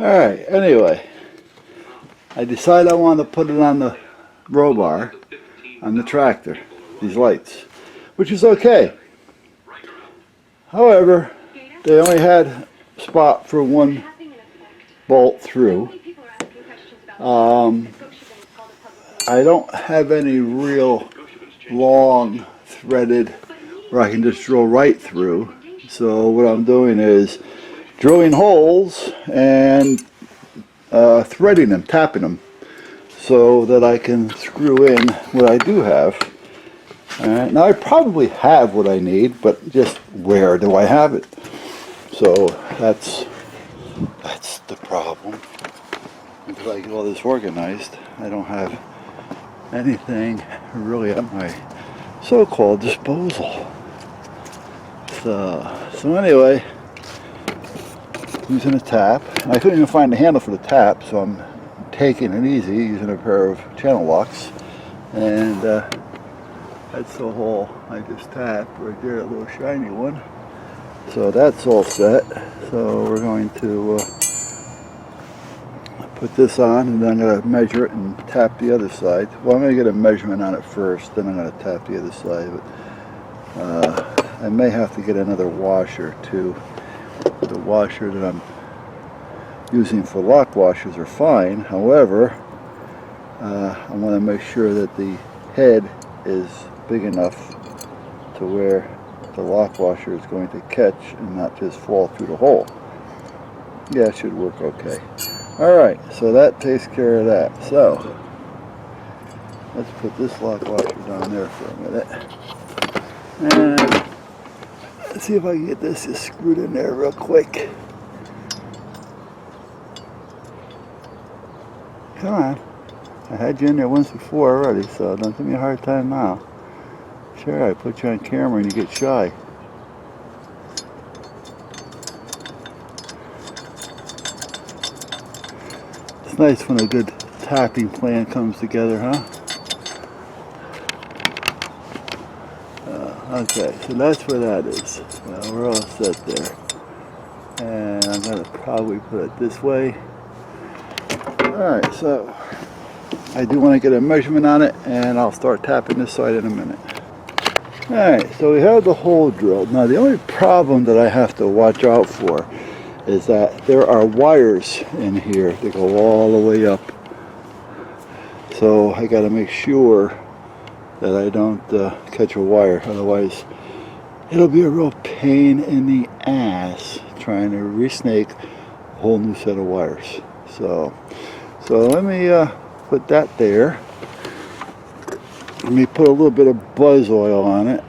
Alright, anyway, I decided I wanted to put it on the row bar on the tractor, these lights, which is okay. However, they only had a spot for one bolt through. I don't have any real long threaded where I can just drill right through. So what I'm doing is drilling holes and threading them, tapping them, so that I can screw in what I do have. Alright, now I probably have what I need, but just where do I have it? So that's the problem. Until I get all this organized, I don't have anything really at my so-called disposal. So anyway, using a tap. I couldn't even find the handle for the tap, so I'm taking it easy using a pair of channel locks. And that's the hole I just tapped right there, that little shiny one. So that's all set. So we're going to put this on, and then I'm going to measure it and tap the other side. Well, I'm going to get a measurement on it first, then I'm going to tap the other side. But I may have to get another washer too. The washer that I'm using for lock washers are fine. However, I want to make sure that the head is big enough to where the lock washer is going to catch and not just fall through the hole. Yeah, it should work okay. Alright, so that takes care of that. So, let's put this lock washer down there for a minute. And let's see if I can get this just screwed in there real quick. Come on. I had you in there once before already, so don't give me a hard time now. Sure, I put you on camera and you get shy. It's nice when a good tapping plan comes together, huh? Okay, so that's where that is. Well, we're all set there. And I'm going to probably put it this way. Alright, so I do want to get a measurement on it, and I'll start tapping this side in a minute. Alright, so we have the hole drilled. Now the only problem that I have to watch out for is that there are wires in here that go all the way up. So I got to make sure that I don't catch a wire, otherwise it'll be a real pain in the ass trying to re-snake a whole new set of wires. So let me put that there. Let me put a little bit of buzz oil on it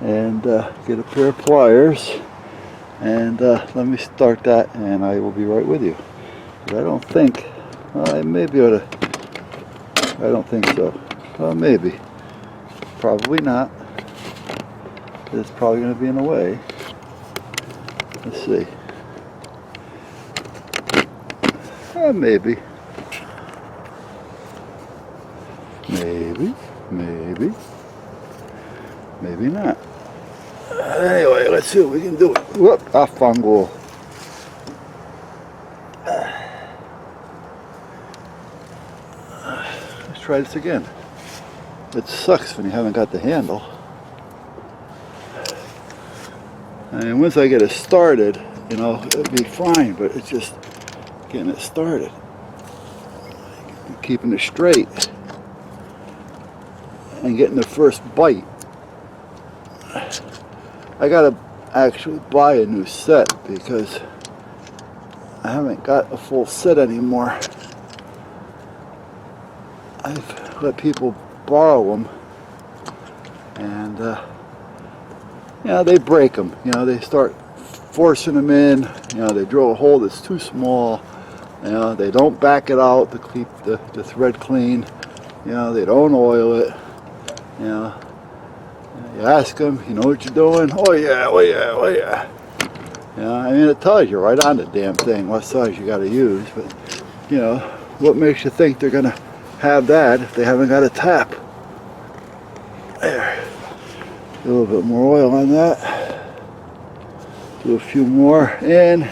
and get a pair of pliers, and let me start that, and I will be right with you. But I don't think, I maybe ought to, I don't think so. Well, maybe. Probably not. It's probably going to be in the way. Let's see. Maybe. Maybe. Maybe. Maybe not. Anyway, let's see what we can do. Whoop, a fungal. Let's try this again. It sucks when you haven't got the handle. And once I get it started, you know, it'll be fine, but it's just getting it started. Keeping it straight and getting the first bite. I gotta actually buy a new set because I haven't got a full set anymore. I've let people borrow them, and you know, they break them. You know, they start forcing them in. You know, they drill a hole that's too small. You know, they don't back it out to keep the thread clean. You know, they don't oil it. You know, you ask them, you know what you're doing? Oh yeah, oh yeah, oh yeah. You know, I mean, it tells you right on the damn thing what size you got to use. But you know, what makes you think they're gonna have that if they haven't got a tap? There. A little bit more oil on that. Do a few more, and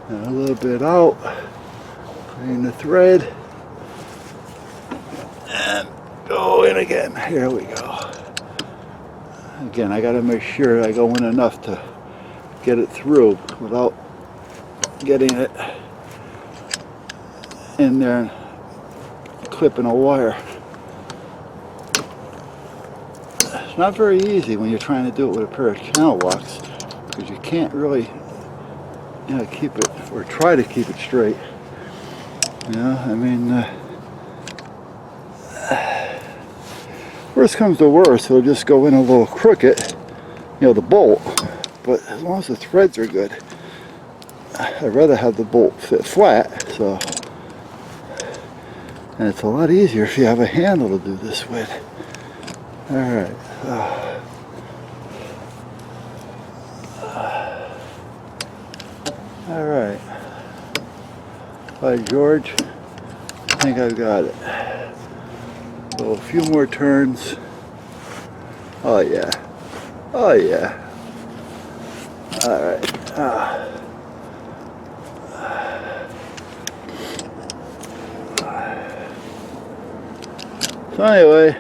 and a little bit out, clean the thread, and go in again. Here we go. Again, I got to make sure I go in enough to get it through without getting it in there and clipping a wire. It's not very easy when you're trying to do it with a pair of channel locks, because you can't really, keep it, or try to keep it straight. I mean, worst comes to worst, it'll just go in a little crooked, the bolt. But as long as the threads are good, I'd rather have the bolt fit flat. So, and it's a lot easier if you have a handle to do this with. All right. All right. By George, I think I've got it. So a few more turns. Oh yeah. Oh yeah. All right. So anyway,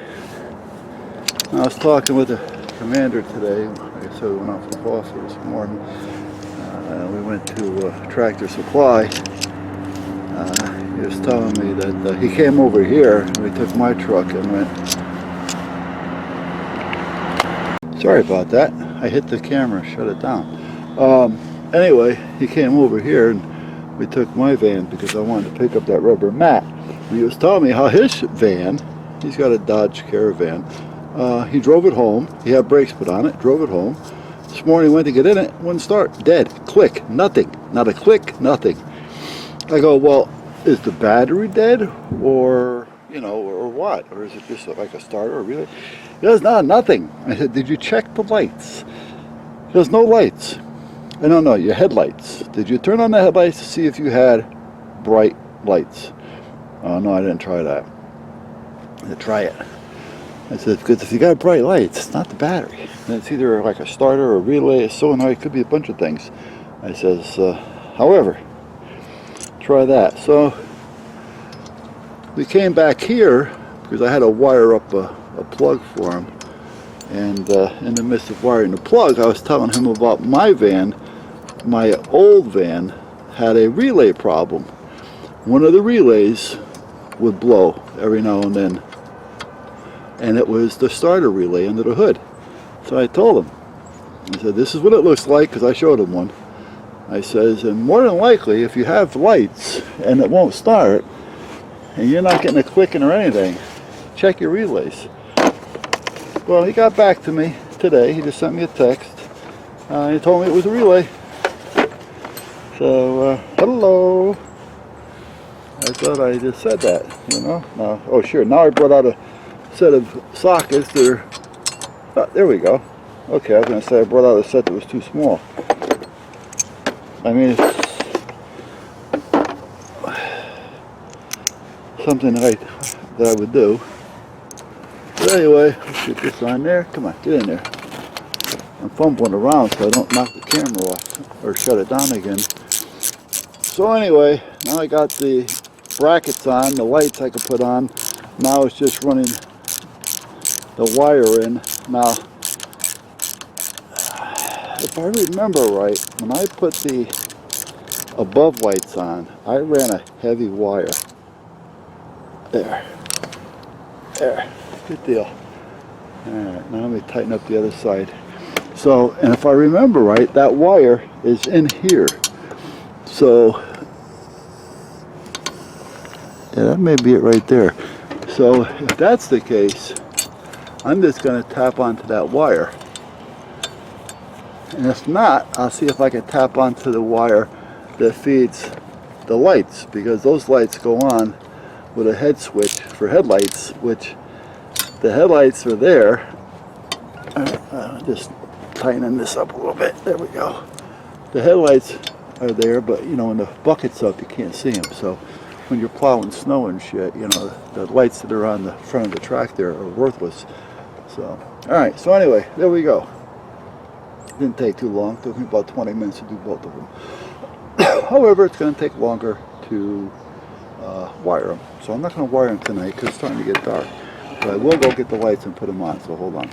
I was talking with the commander today. Like I said, we went out for coffee this morning. We went to Tractor Supply. He was telling me that he came over here and we took my truck and went. Sorry about that. I hit the camera, shut it down. Anyway, he came over here and we took my van because I wanted to pick up that rubber mat. He was telling me how his van, he's got a Dodge Caravan, he drove it home, he had brakes put on it, drove it home. This morning went to get in it, wouldn't start, dead, click, nothing, not a click, nothing. I go, well, is the battery dead, or, or what? Or is it just like a starter or relay? He goes, no, nothing. I said, did you check the lights? He goes, no lights. I don't know, your headlights. Did you turn on the headlights to see if you had bright lights? Oh, no, I didn't try that. I said, try it. I said, because if you got bright lights, it's not the battery. And it's either like a starter or a relay, a solenoid, it could be a bunch of things. I says, however, try that. So we came back here because I had to wire up a plug for him. And in the midst of wiring the plug, I was telling him about my van. My old van had a relay problem. One of the relays would blow every now and then. And it was the starter relay under the hood. So I told him, I said, this is what it looks like, because I showed him one. I says, and more than likely, if you have lights and it won't start, and you're not getting a clicking or anything, check your relays. Well, he got back to me today. He just sent me a text. He told me it was a relay. So, hello. I thought I just said that, Now, oh, sure. Now I brought out a set of sockets. There we go. Okay, I was going to say I brought out a set that was too small. I mean, it's something that I would do. But anyway, let's get this on there. Come on, get in there. I'm fumbling around so I don't knock the camera off or shut it down again. So anyway, now I got the brackets on, the lights I could put on. Now it's just running the wire in. Now, if I remember right, when I put the above lights on, I ran a heavy wire. There. Good deal. Alright, now let me tighten up the other side. So, and if I remember right, that wire is in here. So, yeah, that may be it right there. So, if that's the case, I'm just going to tap onto that wire. And if not, I'll see if I can tap onto the wire that feeds the lights, because those lights go on with a head switch for headlights, which the headlights are there. Just tightening this up a little bit. There we go. The headlights are there, but when the bucket's up, you can't see them. So when you're plowing snow and shit, the lights that are on the front of the tractor are worthless. So, all right. So anyway, there we go. Didn't take too long. It took me about 20 minutes to do both of them. However, it's going to take longer to wire them. So I'm not going to wire them tonight because it's starting to get dark. But I will go get the lights and put them on, so hold on.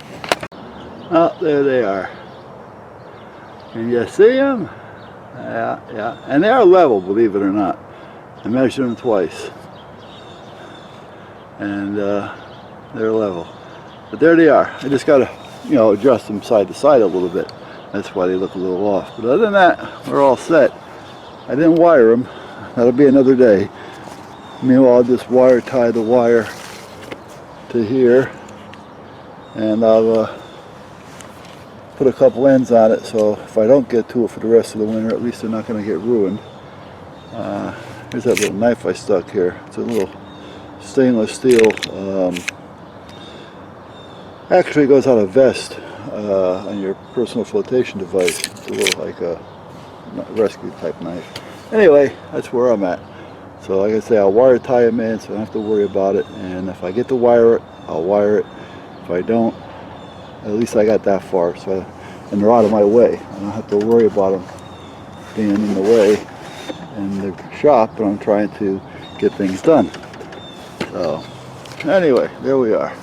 Oh, there they are. Can you see them? Yeah. And they are level, believe it or not. I measured them twice. And they're level. But there they are. I just got to, adjust them side to side a little bit. That's why they look a little off. But other than that, we're all set. I didn't wire them. That'll be another day. Meanwhile, I'll just wire tie the wire to here. And I'll put a couple ends on it, so if I don't get to it for the rest of the winter, at least they're not going to get ruined. Here's that little knife I stuck here. It's a little stainless steel. Actually, it goes on a vest on your personal flotation device. It's a little like a rescue type knife. Anyway, that's where I'm at. So like I say, I'll wire tie them in so I don't have to worry about it. And if I get to wire it, I'll wire it. If I don't, at least I got that far. And they're out of my way. I don't have to worry about them being in the way in the shop, but I'm trying to get things done. So anyway, there we are.